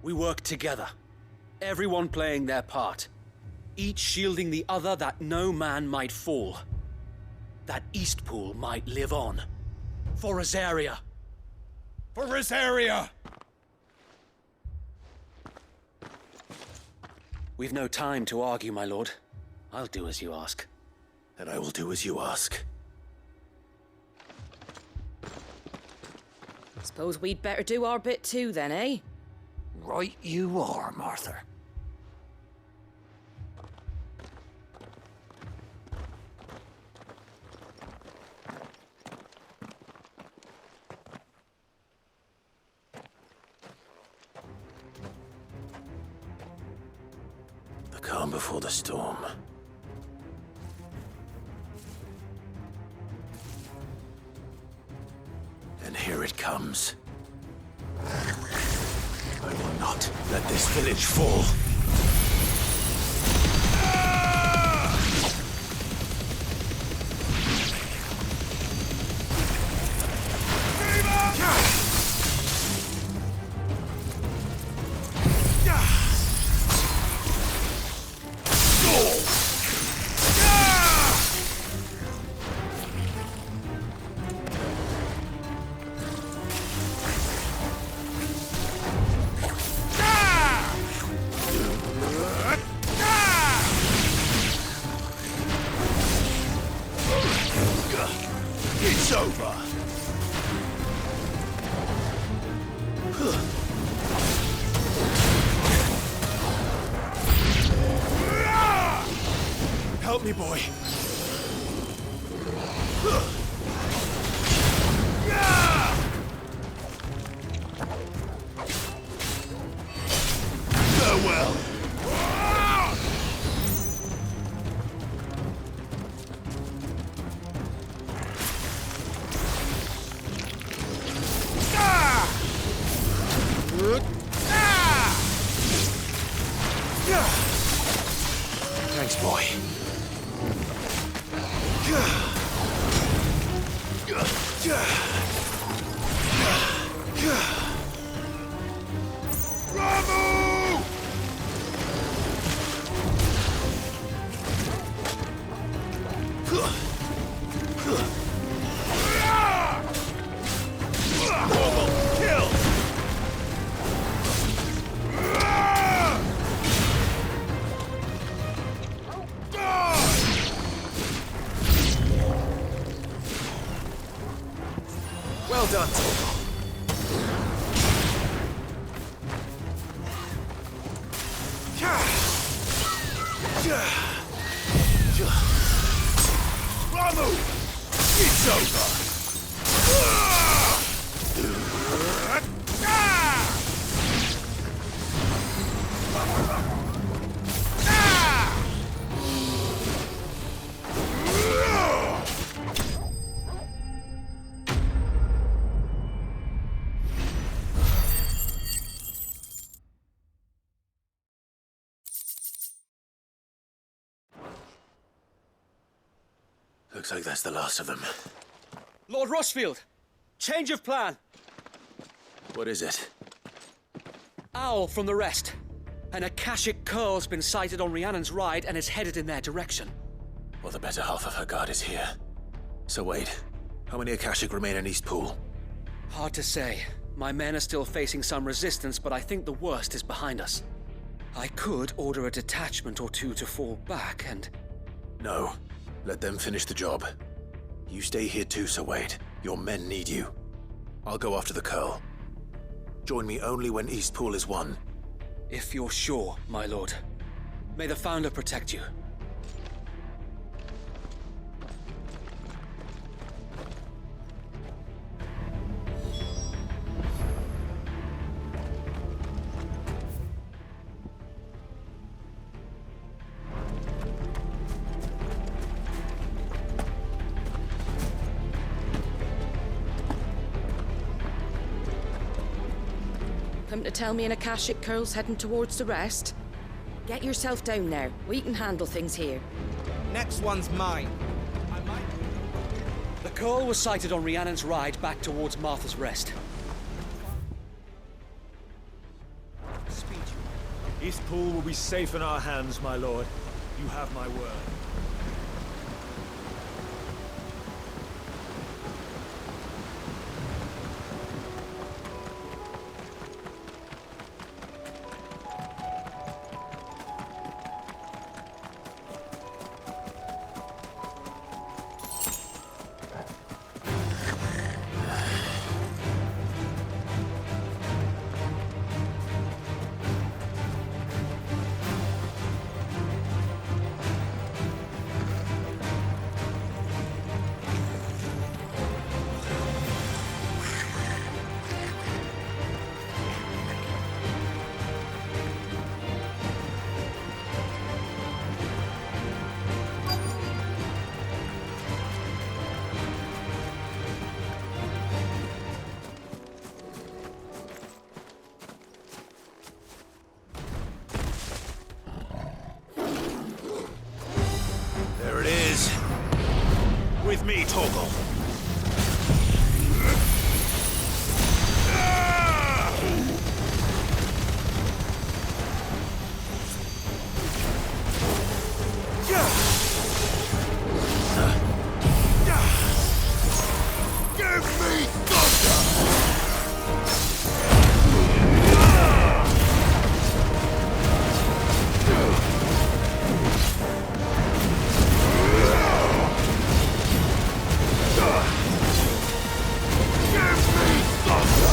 We work together. Everyone playing their part. Each shielding the other that no man might fall. That Eastpool might live on. For Rosaria. For Rosaria! We've no time to argue, my lord. I'll do as you ask. And I will do as you ask. Suppose we'd better do our bit too then, eh? Right you are, Martha. The calm before the storm. And here it comes. I will not let this village fall. It's over. Help me, boy. Farewell. Thanks, boy. Bravo! Kill! Well done, Torgal. Ramu! It's over! Looks like that's the last of them. Lord Rossfield! Change of plan! What is it? Owl from the rest. An Akashic curl's been sighted on Rhiannon's Ride and is headed in their direction. Well, the better half of her guard is here. So wait, how many Akashic remain in Eastpool? Hard to say. My men are still facing some resistance, but I think the worst is behind us. I could order a detachment or two to fall back and... No. Let them finish the job. You stay here too, Sir Wade. Your men need you. I'll go after the Curl. Join me only when Eastpool is won. If you're sure, my lord. May the Founder protect you. Come to tell me an Akashic curl's heading towards the rest? Get yourself down now. We can handle things here. Next one's mine. The curl was sighted on Rhiannon's Ride back towards Martha's Rest. Eastpool will be safe in our hands, my lord. You have my word. There it is. With me, Torgal. Give me thunder!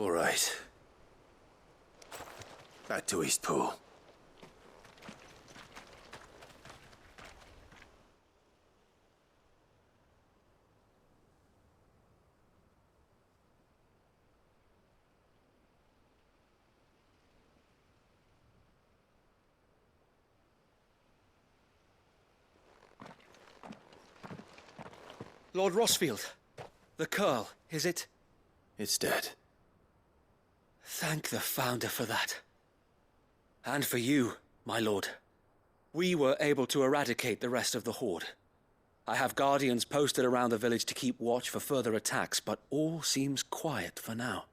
All right. Back to Eastpool. Lord Rossfield, the Curl, is it? It's dead. Thank the Founder for that. And for you, my lord. We were able to eradicate the rest of the Horde. I have guardians posted around the village to keep watch for further attacks, but all seems quiet for now.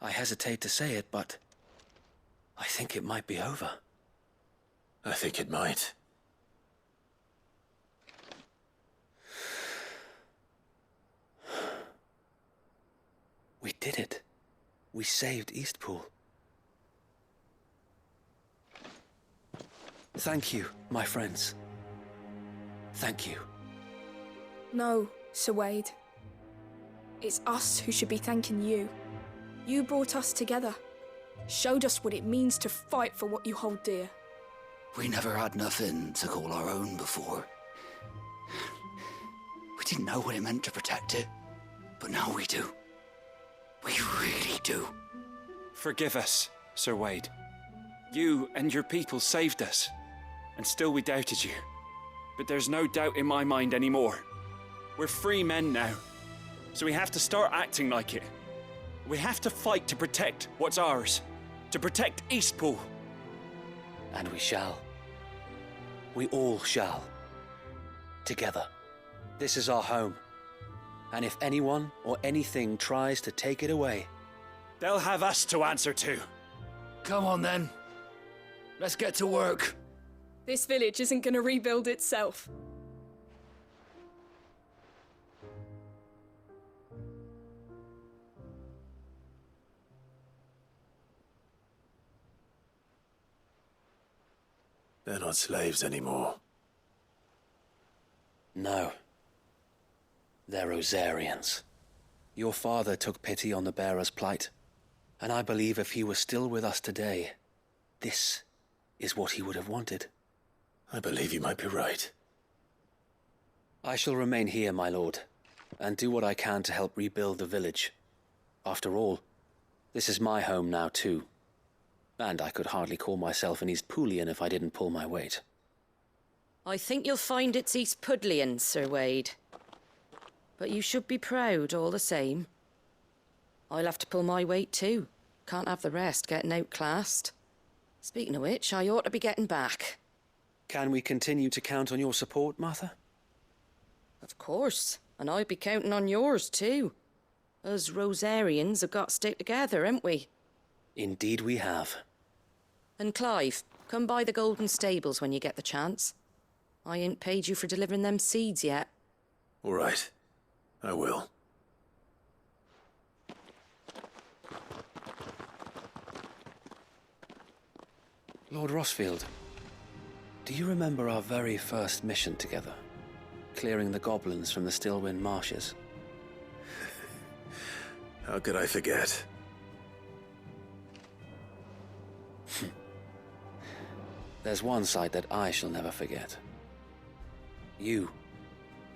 I hesitate to say it, but I think it might be over. I think it might. We did it. We saved Eastpool. Thank you, my friends. Thank you. No, Sir Wade. It's us who should be thanking you. You brought us together. Showed us what it means to fight for what you hold dear. We never had nothing to call our own before. We didn't know what it meant to protect it, but now we do. We really do. Forgive us, Sir Wade. You and your people saved us, and still we doubted you. But there's no doubt in my mind anymore. We're free men now, so we have to start acting like it. We have to fight to protect what's ours, to protect Eastpool. And we shall. We all shall. Together. This is our home. And if anyone or anything tries to take it away, they'll have us to answer to. Come on then. Let's get to work. This village isn't going to rebuild itself. They're not slaves anymore. No. They're Rosarians. Your father took pity on the bearer's plight, and I believe if he were still with us today, this is what he would have wanted. I believe you might be right. I shall remain here, my lord, and do what I can to help rebuild the village. After all, this is my home now too, and I could hardly call myself an East Poolian if I didn't pull my weight. I think you'll find it's East Pudlian, Sir Wade. But you should be proud all the same. I'll have to pull my weight too. Can't have the rest getting outclassed. Speaking of which, I ought to be getting back. Can we continue to count on your support, Martha? Of course, and I'd be counting on yours too. Us Rosarians have got to stick together, haven't we? Indeed we have. And Clive, come by the Golden Stables when you get the chance. I ain't paid you for delivering them seeds yet. All right. I will. Lord Rossfield, do you remember our very first mission together? Clearing the goblins from the Stillwind marshes? How could I forget? There's one sight that I shall never forget. You,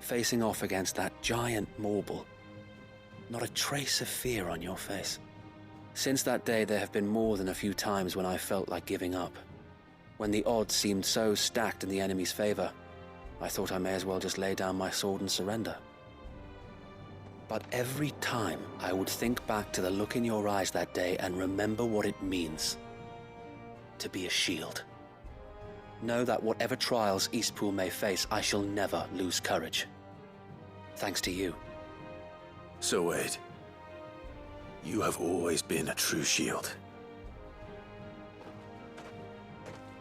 facing off against that giant Morble. Not a trace of fear on your face. Since that day, there have been more than a few times when I felt like giving up. When the odds seemed so stacked in the enemy's favor, I thought I may as well just lay down my sword and surrender. But every time I would think back to the look in your eyes that day and remember what it means to be a shield. Know that whatever trials Eastpool may face, I shall never lose courage. Thanks to you. So Wade, you have always been a true shield.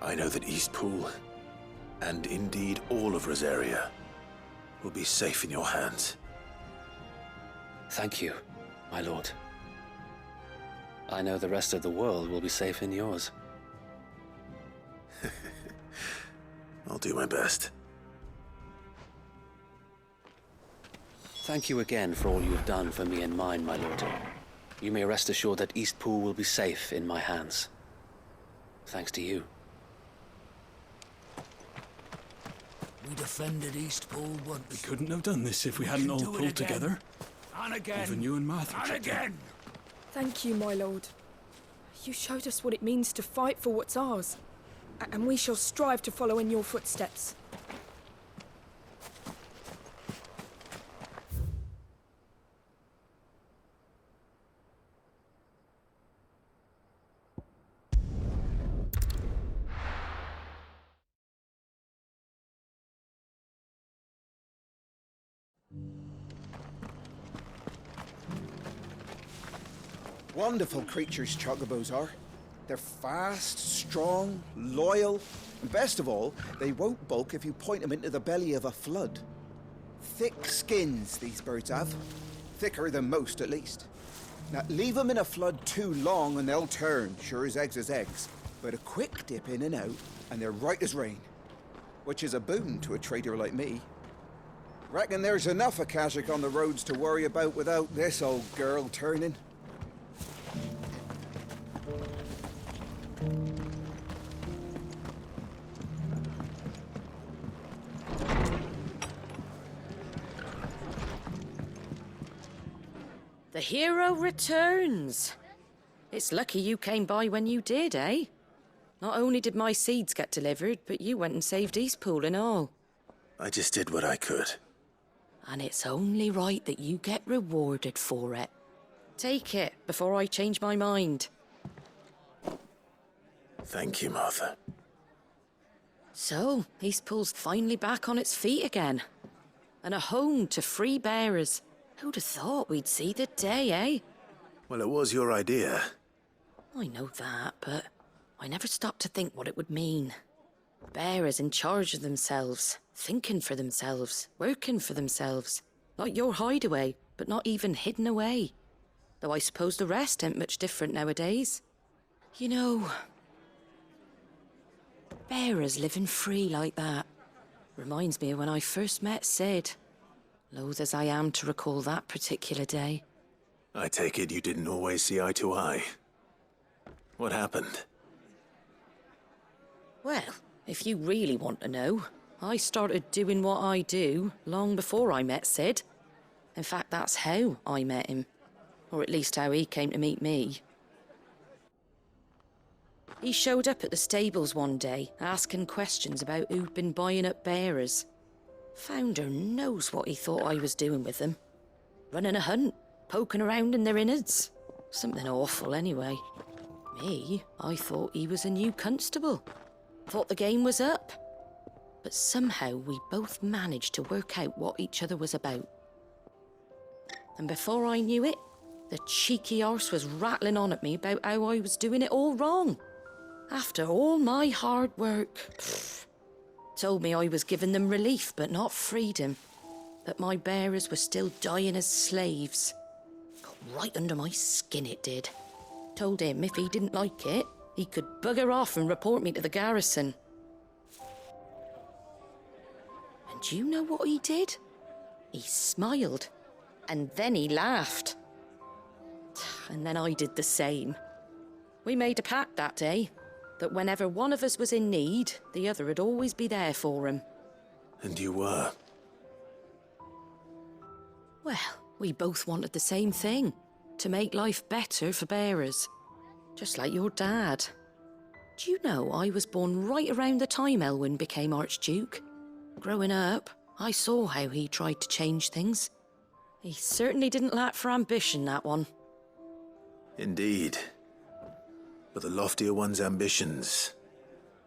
I know that Eastpool, and indeed all of Rosaria, will be safe in your hands. Thank you, my lord. I know the rest of the world will be safe in yours. I'll do my best. Thank you again for all you have done for me and mine, my lord. You may rest assured that Eastpool will be safe in my hands. Thanks to you. We defended Eastpool once. We couldn't have done this if we hadn't all pulled together. And again. Even you and Martha. And again. Thank you, my lord. You showed us what it means to fight for what's ours. And we shall strive to follow in your footsteps. Wonderful creatures chocobos are. They're fast, strong, loyal, and best of all, they won't balk if you point them into the belly of a flood. Thick skins these birds have. Thicker than most, at least. Now, leave them in a flood too long and they'll turn, sure as eggs is eggs. But a quick dip in and out, and they're right as rain. Which is a boon to a trader like me. Reckon there's enough Akashic on the roads to worry about without this old girl turning. The hero returns. It's lucky you came by when you did, eh? Not only did my seeds get delivered, but you went and saved Eastpool and all. I just did what I could. And it's only right that you get rewarded for it. Take it before I change my mind. Thank you, Martha. So, Eastpool's finally back on its feet again. And a home to free bearers. Who'd have thought we'd see the day, eh? Well, it was your idea. I know that, but I never stopped to think what it would mean. Bearers in charge of themselves, thinking for themselves, working for themselves. Like your hideaway, but not even hidden away. Though I suppose the rest ain't much different nowadays. You know... Bearers living free like that. Reminds me of when I first met Sid. Loath as I am to recall that particular day. I take it you didn't always see eye to eye. What happened? Well, if you really want to know, I started doing what I do long before I met Sid. In fact, that's how I met him. Or at least how he came to meet me. He showed up at the stables one day, asking questions about who'd been buying up bearers. Founder knows what he thought I was doing with them. Running a hunt, poking around in their innards. Something awful anyway. Me, I thought he was a new constable. Thought the game was up. But somehow we both managed to work out what each other was about. And before I knew it, the cheeky arse was rattling on at me about how I was doing it all wrong. After all my hard work. Told me I was giving them relief, but not freedom. That my bearers were still dying as slaves. Got right under my skin, it did. Told him if he didn't like it, he could bugger off and report me to the garrison. And do you know what he did? He smiled. And then he laughed. And then I did the same. We made a pact that day, that whenever one of us was in need, the other would always be there for him. And you were? Well, we both wanted the same thing. To make life better for bearers. Just like your dad. Do you know I was born right around the time Elwyn became Archduke? Growing up, I saw how he tried to change things. He certainly didn't lack for ambition, that one. Indeed. But the loftier one's ambitions,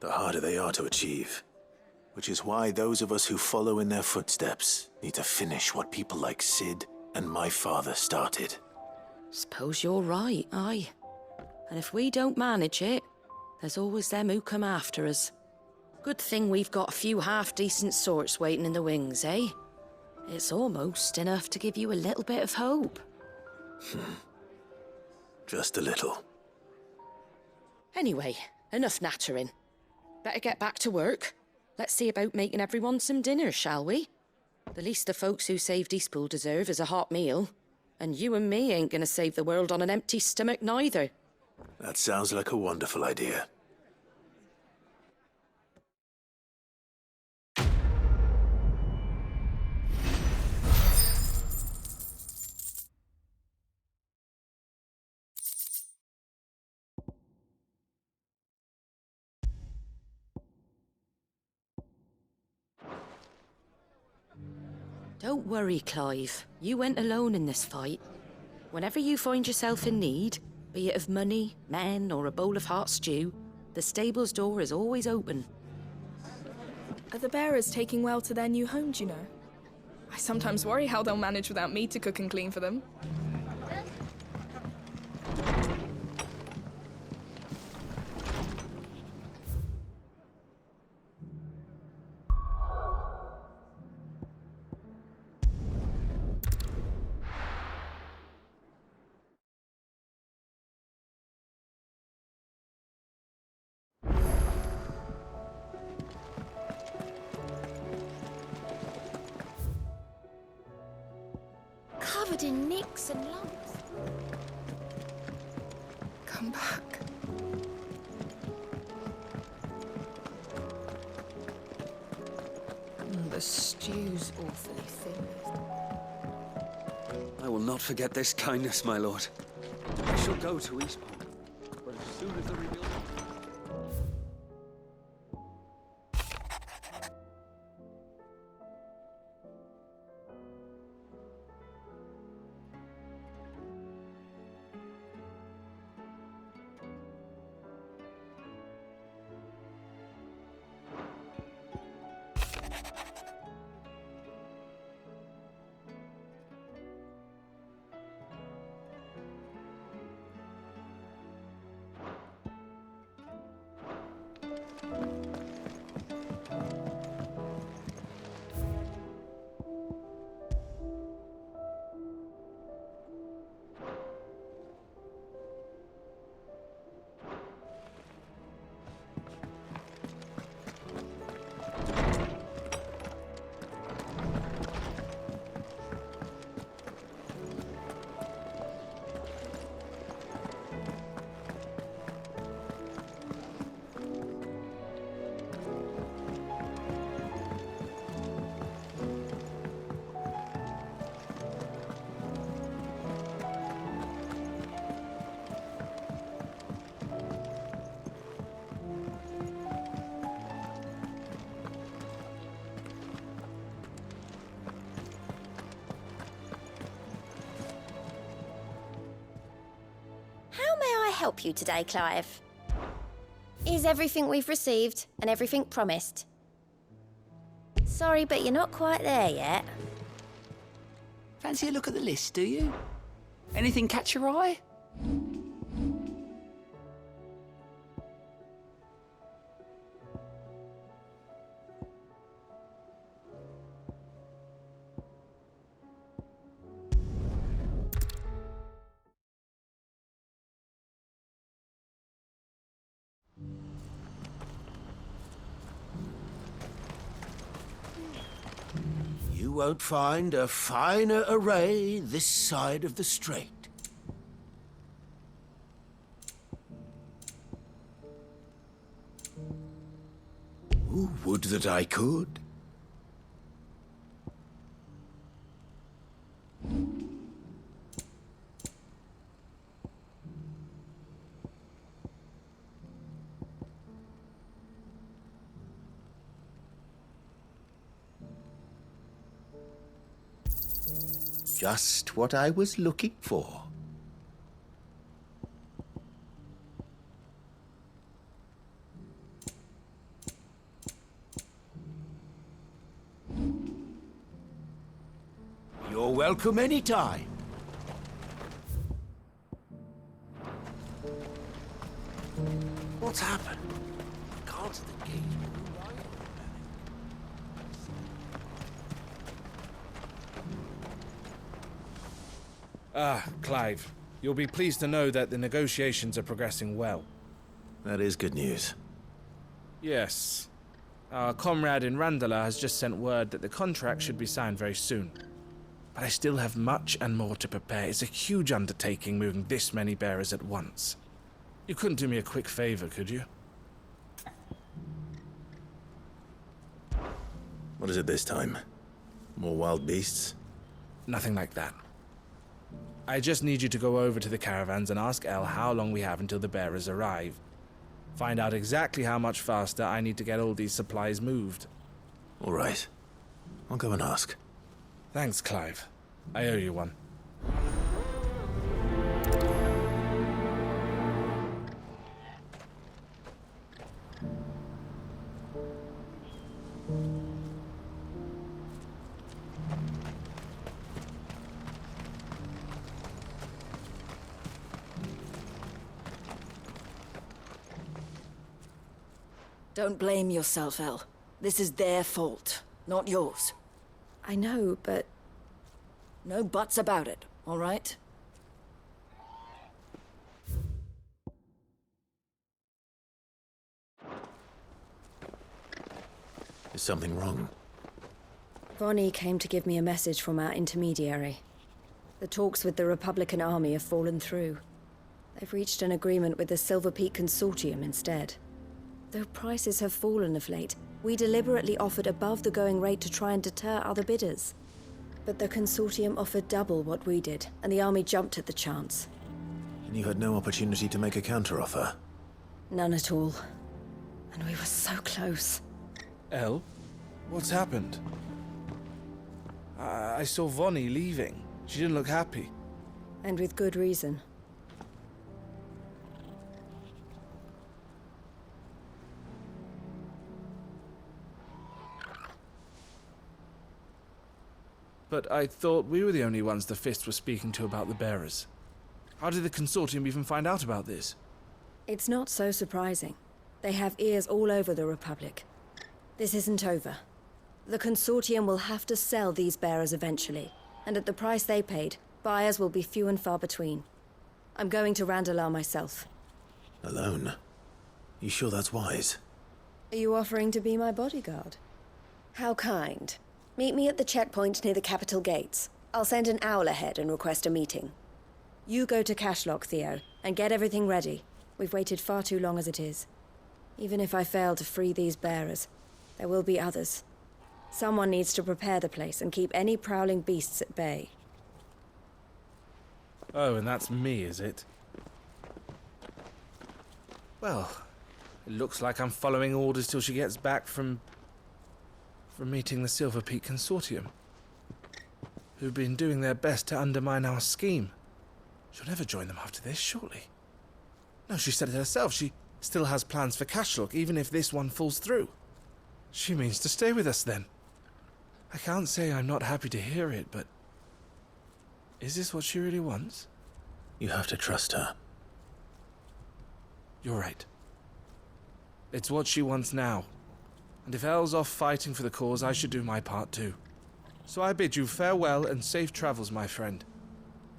the harder they are to achieve. Which is why those of us who follow in their footsteps need to finish what people like Sid and my father started. Suppose you're right, aye. And if we don't manage it, there's always them who come after us. Good thing we've got a few half-decent sorts waiting in the wings, eh? It's almost enough to give you a little bit of hope. Just a little. Anyway, enough nattering. Better get back to work. Let's see about making everyone some dinner, shall we? The least the folks who saved Eastpool deserve is a hot meal. And you and me ain't gonna save the world on an empty stomach neither. That sounds like a wonderful idea. Don't worry, Clive. You went alone in this fight. Whenever you find yourself in need, be it of money, men, or a bowl of hot stew, the stable's door is always open. Are the bearers taking well to their new home, do you know? I sometimes worry how they'll manage without me to cook and clean for them. Covered in nicks and lumps. Come back. The stew's awfully thin. I will not forget this kindness, my lord. I shall go to Eastpool, but as soon as the rebuilding... help you today, Clive? Is everything we've received and everything promised? Sorry, but you're not quite there yet. Fancy a look at the list, do you? Anything catch your eye? You won't find a finer array this side of the strait. Ooh, would that I could. Just what I was looking for. You're welcome anytime. What's happened? Cards at the gate. Ah, Clive. You'll be pleased to know that the negotiations are progressing well. That is good news. Yes. Our comrade in Randala has just sent word that the contract should be signed very soon. But I still have much and more to prepare. It's a huge undertaking moving this many bearers at once. You couldn't do me a quick favor, could you? What is it this time? More wild beasts? Nothing like that. I just need you to go over to the caravans and ask El how long we have until the bearers arrive. Find out exactly how much faster I need to get all these supplies moved. All right. I'll go and ask. Thanks, Clive. I owe you one. Don't blame yourself, El. This is their fault, not yours. I know, but... No buts about it, all right? Is something wrong? Vonnie came to give me a message from our intermediary. The talks with the Republican army have fallen through. They've reached an agreement with the Silver Peak Consortium instead. Though prices have fallen of late, we deliberately offered above the going rate to try and deter other bidders. But the Consortium offered double what we did, and the army jumped at the chance. And you had no opportunity to make a counteroffer? None at all. And we were so close. El? What's happened? I saw Vonnie leaving. She didn't look happy. And with good reason. But I thought we were the only ones the Fist were speaking to about the bearers. How did the Consortium even find out about this? It's not so surprising. They have ears all over the Republic. This isn't over. The Consortium will have to sell these bearers eventually, and at the price they paid, buyers will be few and far between. I'm going to Randalar myself. Alone? You sure that's wise? Are you offering to be my bodyguard? How kind. Meet me at the checkpoint near the capital gates. I'll send an owl ahead and request a meeting. You go to Cashlock, Theo, and get everything ready. We've waited far too long as it is. Even if I fail to free these bearers, there will be others. Someone needs to prepare the place and keep any prowling beasts at bay. Oh, and that's me, is it? Well, it looks like I'm following orders till she gets back from meeting the Silver Peak Consortium, who've been doing their best to undermine our scheme. She'll never join them after this, surely. No, she said it herself. She still has plans for Cashlock, even if this one falls through. She means to stay with us then. I can't say I'm not happy to hear it, but... is this what she really wants? You have to trust her. You're right. It's what she wants now. And if Elle's off fighting for the cause, I should do my part too. So I bid you farewell and safe travels, my friend.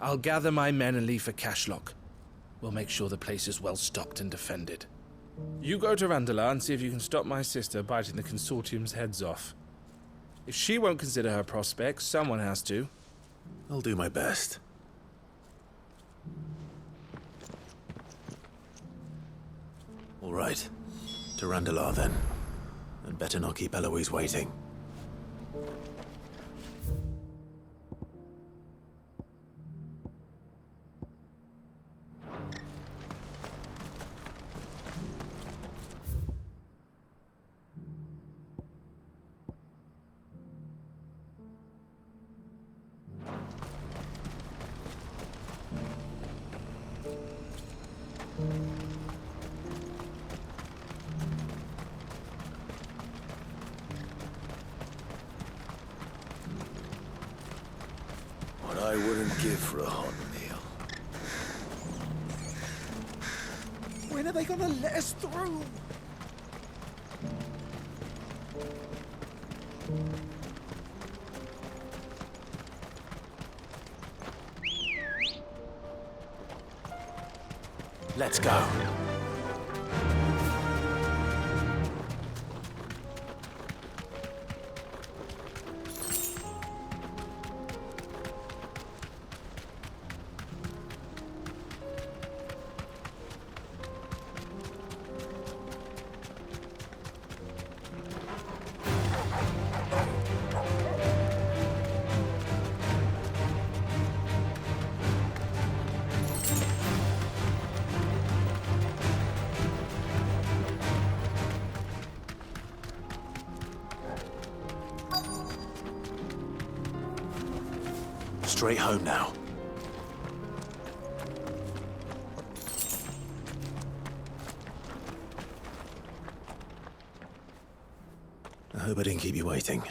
I'll gather my men and leave for Cashlock. We'll make sure the place is well stocked and defended. You go to Randala and see if you can stop my sister biting the Consortium's heads off. If she won't consider her prospects, someone has to. I'll do my best. All right. To Randalar then. And better not keep Eloise waiting. What I wouldn't give for a hot meal. When are they gonna let us through? Let's go. Straight home now. I hope I didn't keep you waiting.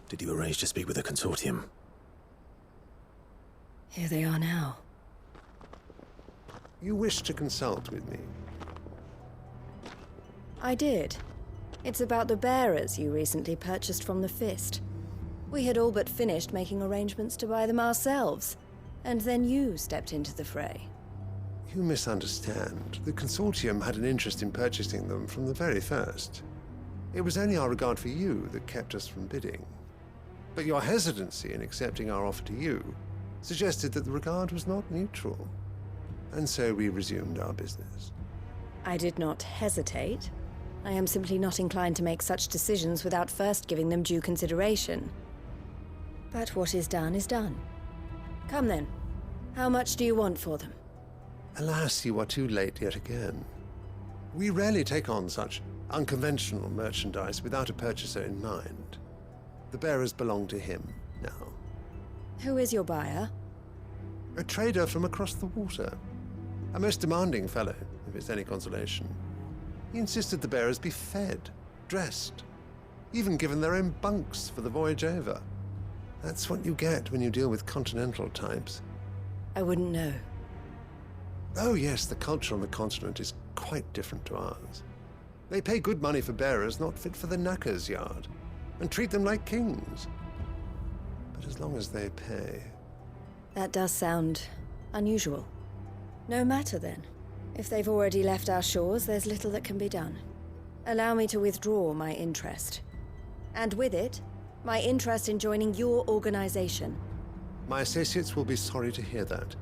Did you arrange to speak with the Consortium? Here they are now. You wish to consult with me? I did. It's about the bearers you recently purchased from the Fist. We had all but finished making arrangements to buy them ourselves, and then you stepped into the fray. You misunderstand. The Consortium had an interest in purchasing them from the very first. It was only our regard for you that kept us from bidding. But your hesitancy in accepting our offer to you suggested that the regard was not mutual. And so we resumed our business. I did not hesitate. I am simply not inclined to make such decisions without first giving them due consideration. But what is done is done. Come then. How much do you want for them? Alas, you are too late yet again. We rarely take on such unconventional merchandise without a purchaser in mind. The bearers belong to him now. Who is your buyer? A trader from across the water. A most demanding fellow, if it's any consolation. He insisted the bearers be fed, dressed, even given their own bunks for the voyage over. That's what you get when you deal with continental types. I wouldn't know. Oh yes, the culture on the continent is quite different to ours. They pay good money for bearers not fit for the knacker's yard, and treat them like kings. But as long as they pay... That does sound unusual. No matter then. If they've already left our shores, there's little that can be done. Allow me to withdraw my interest. And with it, my interest in joining your organization. My associates will be sorry to hear that.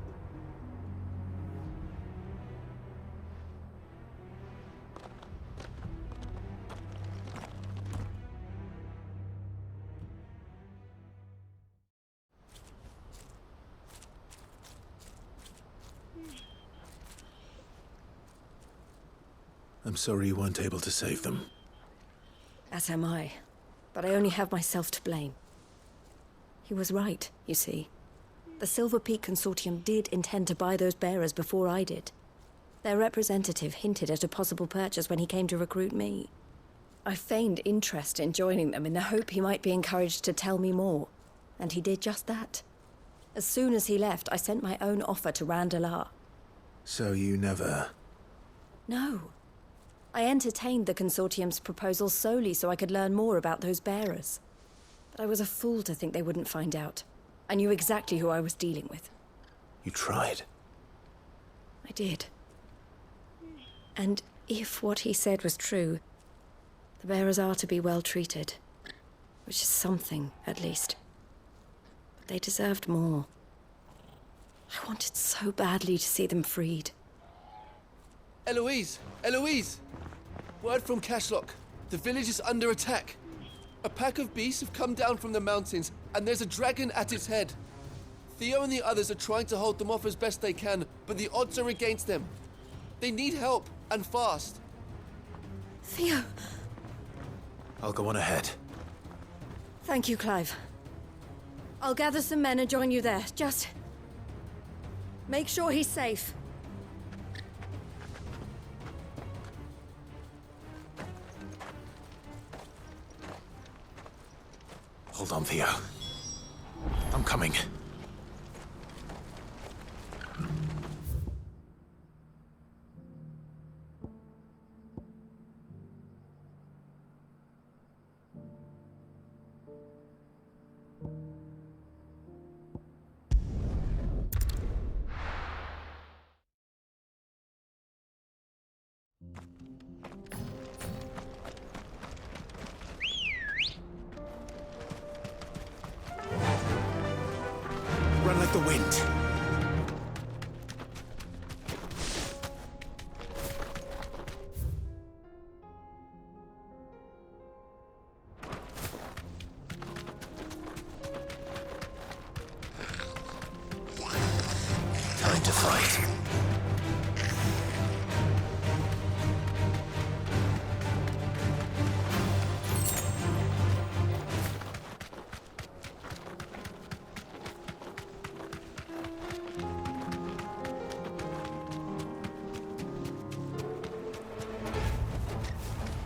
I'm sorry you weren't able to save them. As am I. But I only have myself to blame. He was right, you see. The Silver Peak Consortium did intend to buy those bearers before I did. Their representative hinted at a possible purchase when he came to recruit me. I feigned interest in joining them in the hope he might be encouraged to tell me more, and he did just that. As soon as he left, I sent my own offer to Randalar. So you never... No. I entertained the Consortium's proposal solely so I could learn more about those bearers. But I was a fool to think they wouldn't find out. I knew exactly who I was dealing with. You tried. I did. And if what he said was true, the bearers are to be well treated. Which is something, at least. But they deserved more. I wanted so badly to see them freed. Eloise! Eloise! Word from Cashlock. The village is under attack. A pack of beasts have come down from the mountains, and there's a dragon at its head. Theo and the others are trying to hold them off as best they can, but the odds are against them. They need help, and fast. Theo! I'll go on ahead. Thank you, Clive. I'll gather some men and join you there. Just... make sure he's safe. Hold on, Theo. I'm coming. Run like the wind. Time to fight.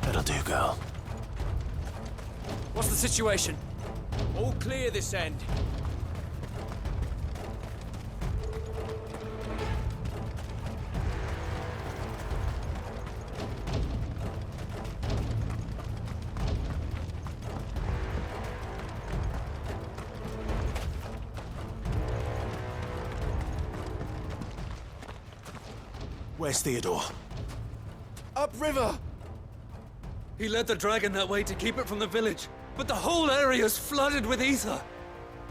That'll do, girl. What's the situation? All clear this end. Where's Theodore? Upriver! He led the dragon that way to keep it from the village, but the whole area's flooded with ether.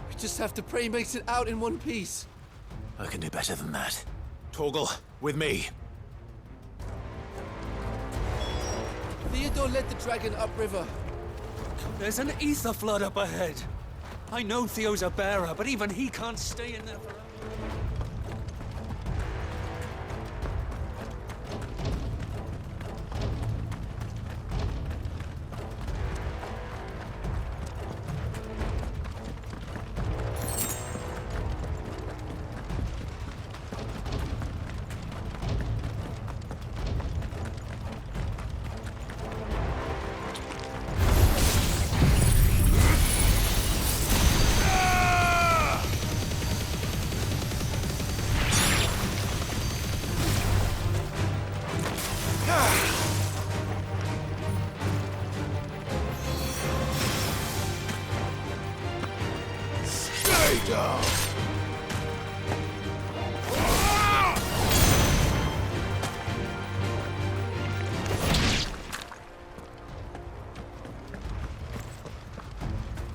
We just have to pray he makes it out in one piece. I can do better than that. Torgal, with me. Theodore led the dragon upriver. There's an ether flood up ahead. I know Theo's a bearer, but even he can't stay in there forever.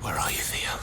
Where are you, Theo?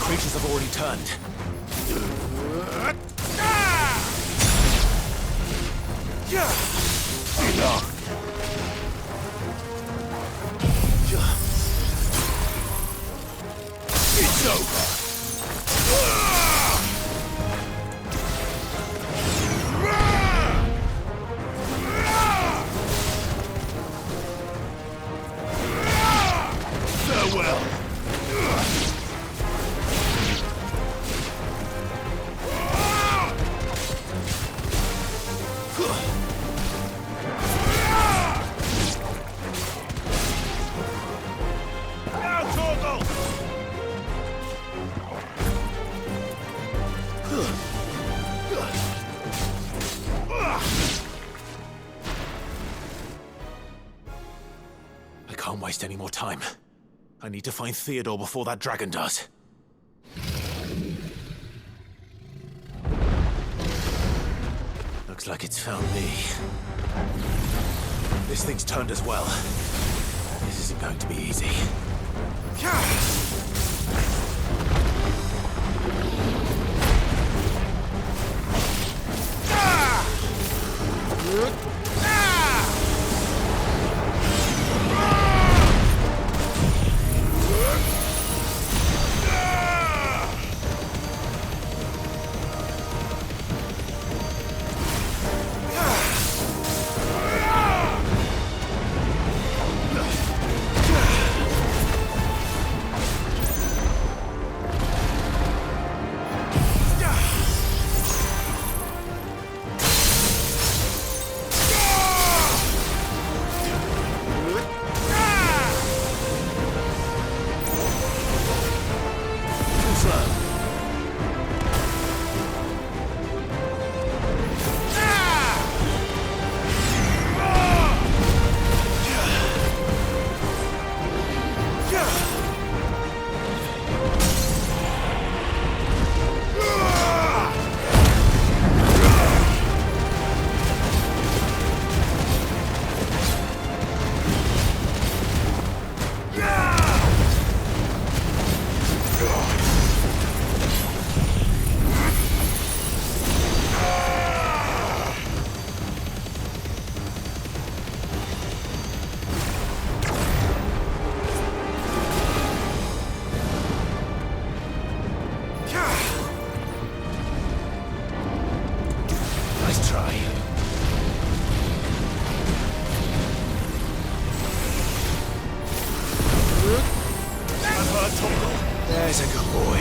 creatures have already turned. Enough. It's over. Farewell. I can't waste any more time. I need to find Theodore before that dragon does. Looks like it's found me. This thing's turned as well. This isn't going to be easy. There's a good boy.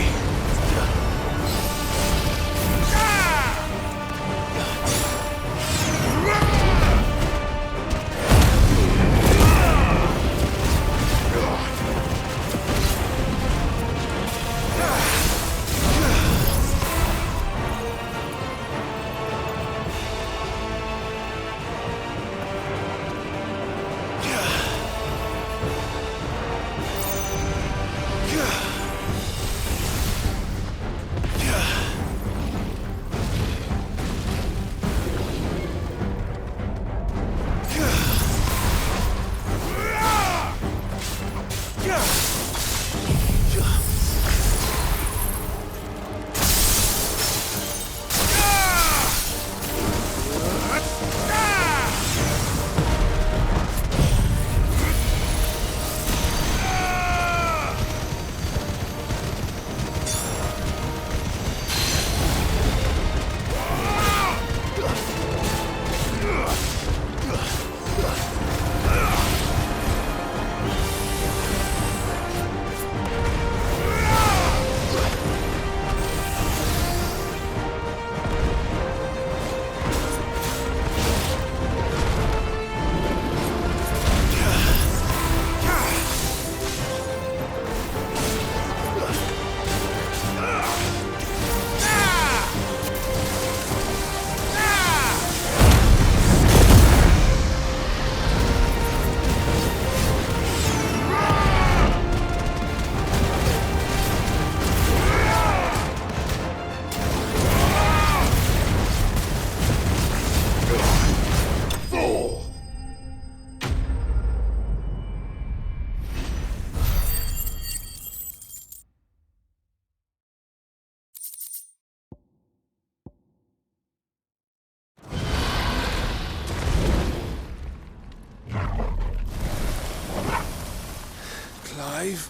Clive?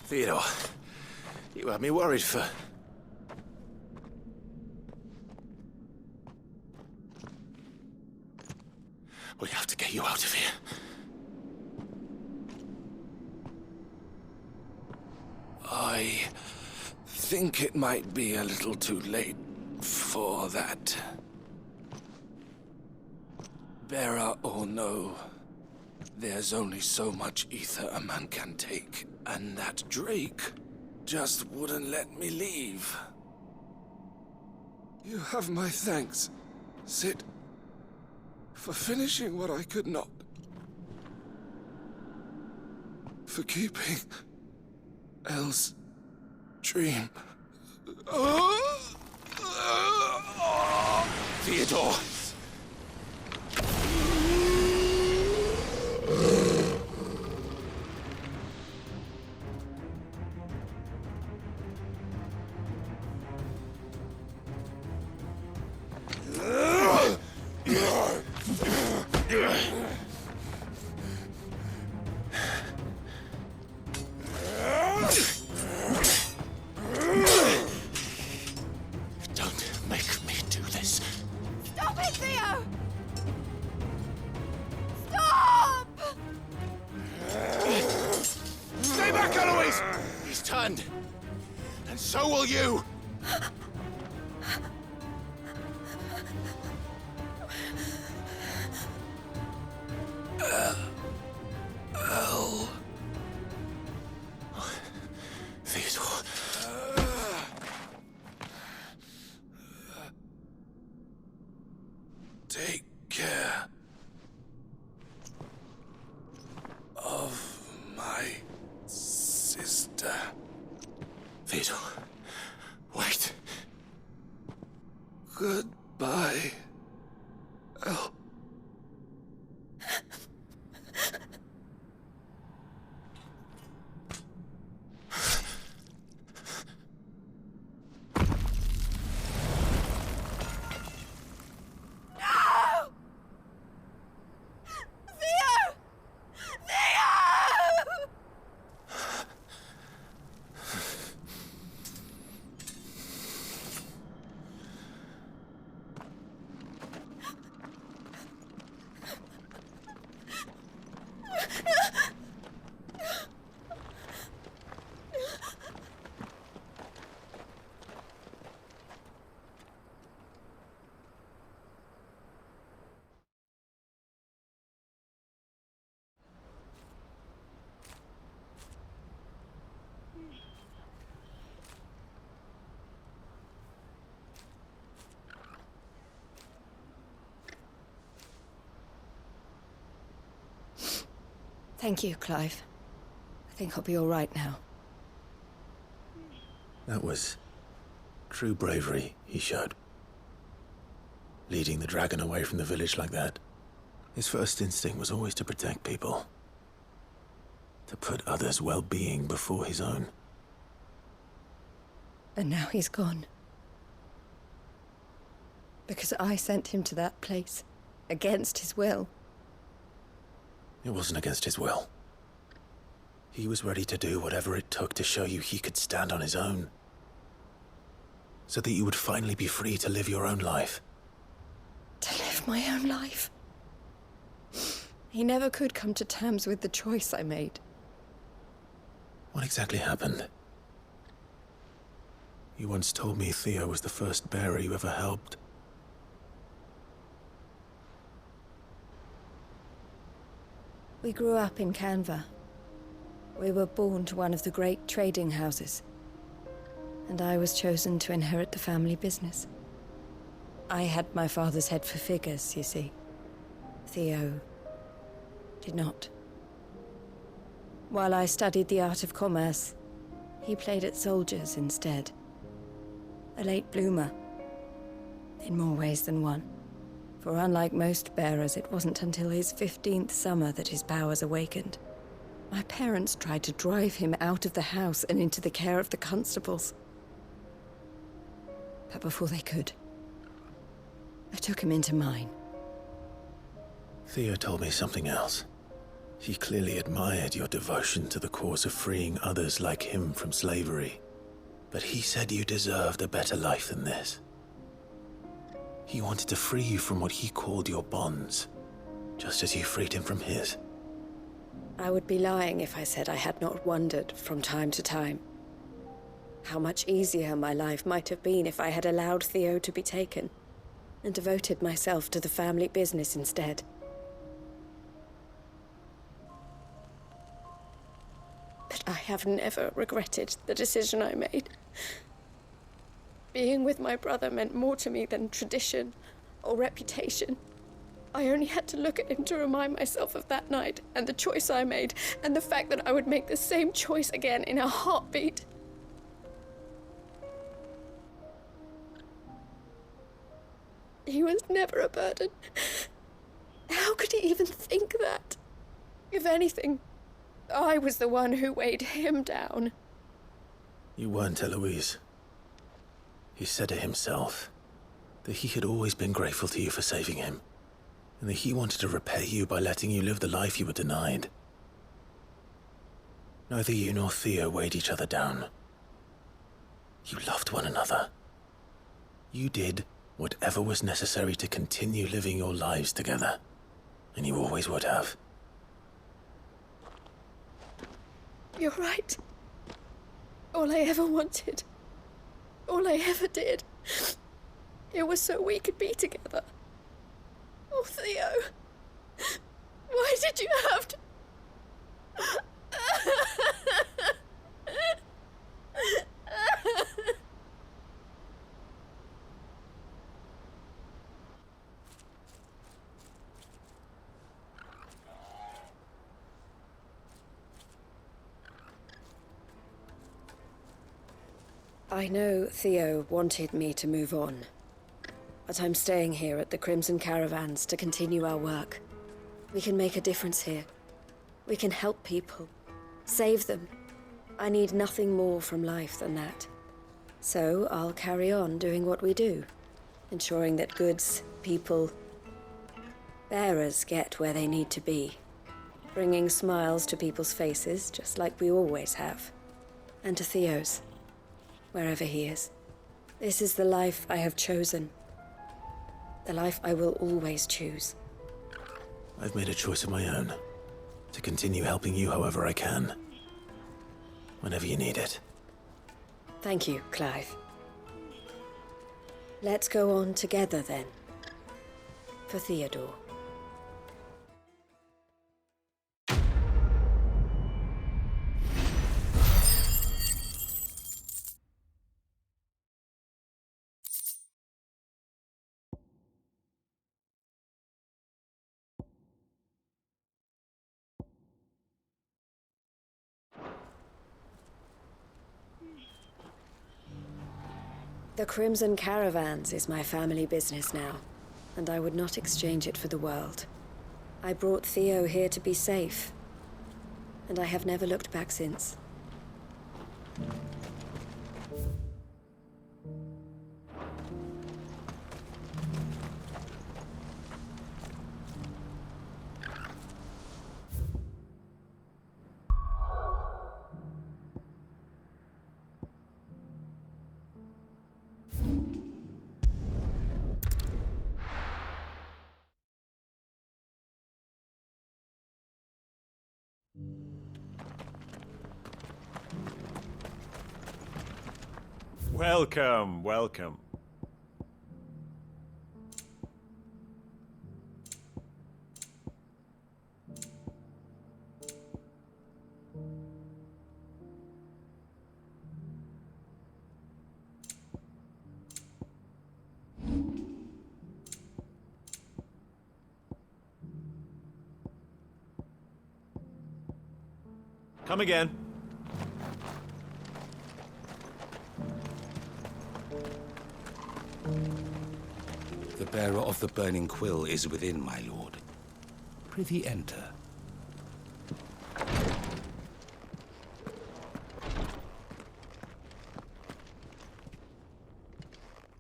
Theodore, you had me worried for... We have to get you out of here. I think it might be a little too late for that. Bearer or no, there's only so much ether a man can take, and that Drake just wouldn't let me leave. You have my thanks, Sid, for finishing what I could not. For keeping Elle's dream. Theodore! Don't make me do this. Stop it, Theo! Stop! Stay back, Eloise! He's turned. And so will you! Elle. Theodore. Take care of my sister. Theodore, wait. Goodbye, Elle. Thank you, Clive. I think I'll be all right now. That was true bravery he showed. Leading the dragon away from the village like that. His first instinct was always to protect people. To put others' well-being before his own. And now he's gone. Because I sent him to that place, against his will. It wasn't against his will. He was ready to do whatever it took to show you he could stand on his own. So that you would finally be free to live your own life. To live my own life? He never could come to terms with the choice I made. What exactly happened? You once told me Theo was the first bearer you ever helped. We grew up in Canva. We were born to one of the great trading houses. And I was chosen to inherit the family business. I had my father's head for figures, you see. Theo did not. While I studied the art of commerce, he played at soldiers instead. A late bloomer, in more ways than one. For unlike most bearers, it wasn't until his 15th summer that his powers awakened. My parents tried to drive him out of the house and into the care of the constables. But before they could, I took him into mine. Theo told me something else. He clearly admired your devotion to the cause of freeing others like him from slavery. But he said you deserved a better life than this. He wanted to free you from what he called your bonds, just as you freed him from his. I would be lying if I said I had not wondered from time to time how much easier my life might have been if I had allowed Theo to be taken and devoted myself to the family business instead. But I have never regretted the decision I made. Being with my brother meant more to me than tradition or reputation. I only had to look at him to remind myself of that night and the choice I made, and the fact that I would make the same choice again in a heartbeat. He was never a burden. How could he even think that? If anything, I was the one who weighed him down. You weren't, Eloise. He said it himself, that he had always been grateful to you for saving him, and that he wanted to repay you by letting you live the life you were denied. Neither you nor Theo weighed each other down. You loved one another. You did whatever was necessary to continue living your lives together, and you always would have. You're right. All I ever wanted, all I ever did, it was so we could be together. Oh, Theo, why did you have to... I know Theo wanted me to move on, but I'm staying here at the Crimson Caravans to continue our work. We can make a difference here. We can help people, save them. I need nothing more from life than that. So I'll carry on doing what we do, ensuring that goods, people, bearers get where they need to be, bringing smiles to people's faces just like we always have, and to Theo's, wherever he is. This is the life I have chosen. The life I will always choose. I've made a choice of my own, to continue helping you however I can, whenever you need it. Thank you, Clive. Let's go on together then. For Theodore. The Crimson Caravans is my family business now, and I would not exchange it for the world. I brought Theo here to be safe, and I have never looked back since. Welcome, welcome. Come again. The bearer of the burning quill is within, my lord. Prithee enter.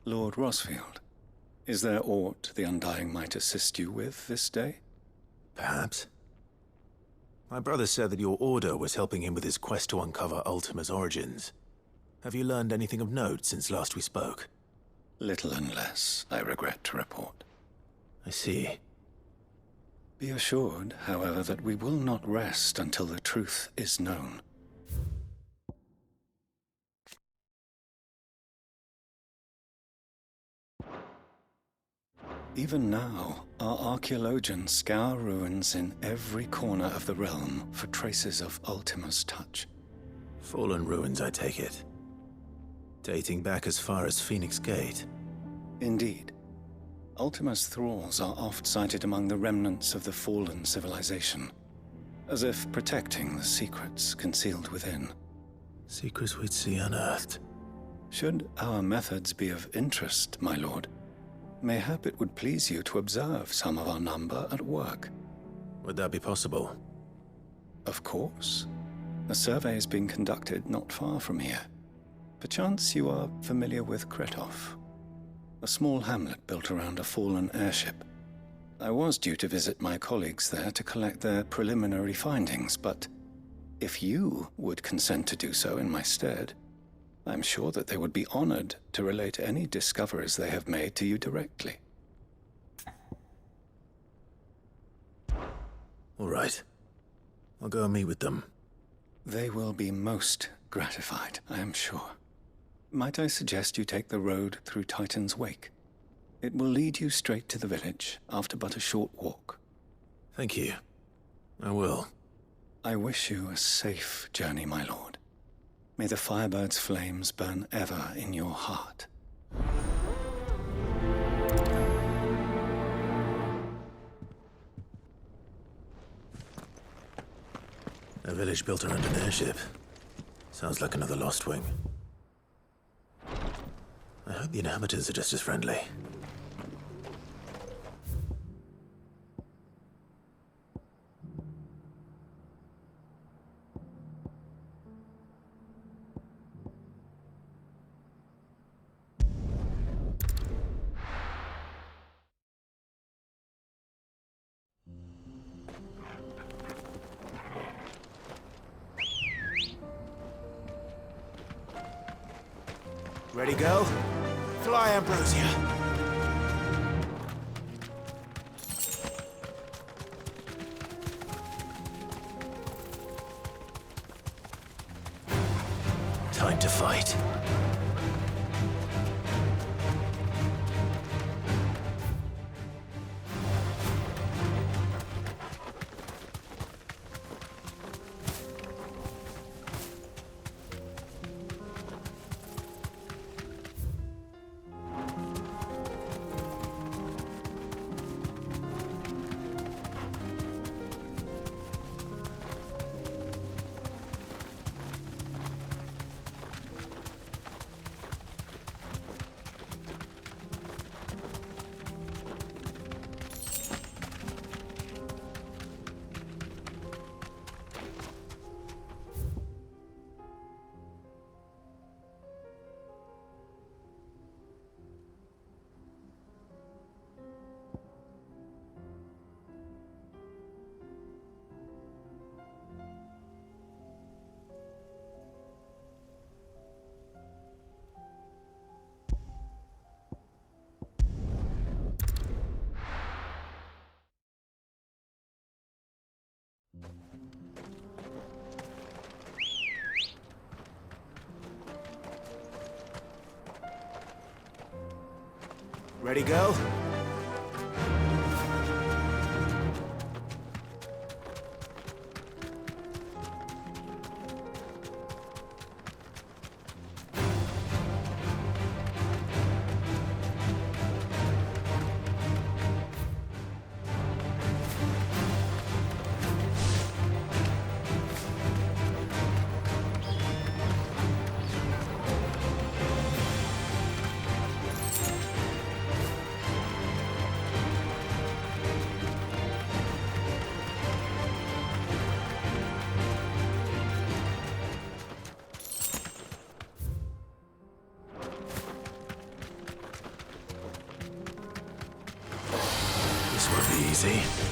Lord Rosfield, is there aught the Undying might assist you with this day? Perhaps. My brother said that your order was helping him with his quest to uncover Ultima's origins. Have you learned anything of note since last we spoke? Little and less, I regret to report. I see. Be assured, however, that we will not rest until the truth is known. Even now, our archaeologians scour ruins in every corner of the realm for traces of Ultima's touch. Fallen ruins, I take it. Dating back as far as Phoenix Gate. Indeed. Ultima's thralls are oft sighted among the remnants of the fallen civilization, as if protecting the secrets concealed within. Secrets we'd see unearthed. Should our methods be of interest, my lord, mayhap it would please you to observe some of our number at work. Would that be possible? Of course. A survey is being conducted not far from here. Perchance you are familiar with Kretov, a small hamlet built around a fallen airship. I was due to visit my colleagues there to collect their preliminary findings, but if you would consent to do so in my stead, I'm sure that they would be honored to relate any discoveries they have made to you directly. All right. I'll go and meet with them. They will be most gratified, I am sure. Might I suggest you take the road through Titan's Wake? It will lead you straight to the village after but a short walk. Thank you. I will. I wish you a safe journey, my lord. May the Firebird's flames burn ever in your heart. A village built around an airship. Sounds like another Lost Wing. I hope the inhabitants are just as friendly. Ready, go? Fly, Ambrosia. Time to fight. Ready, go? This won't be easy.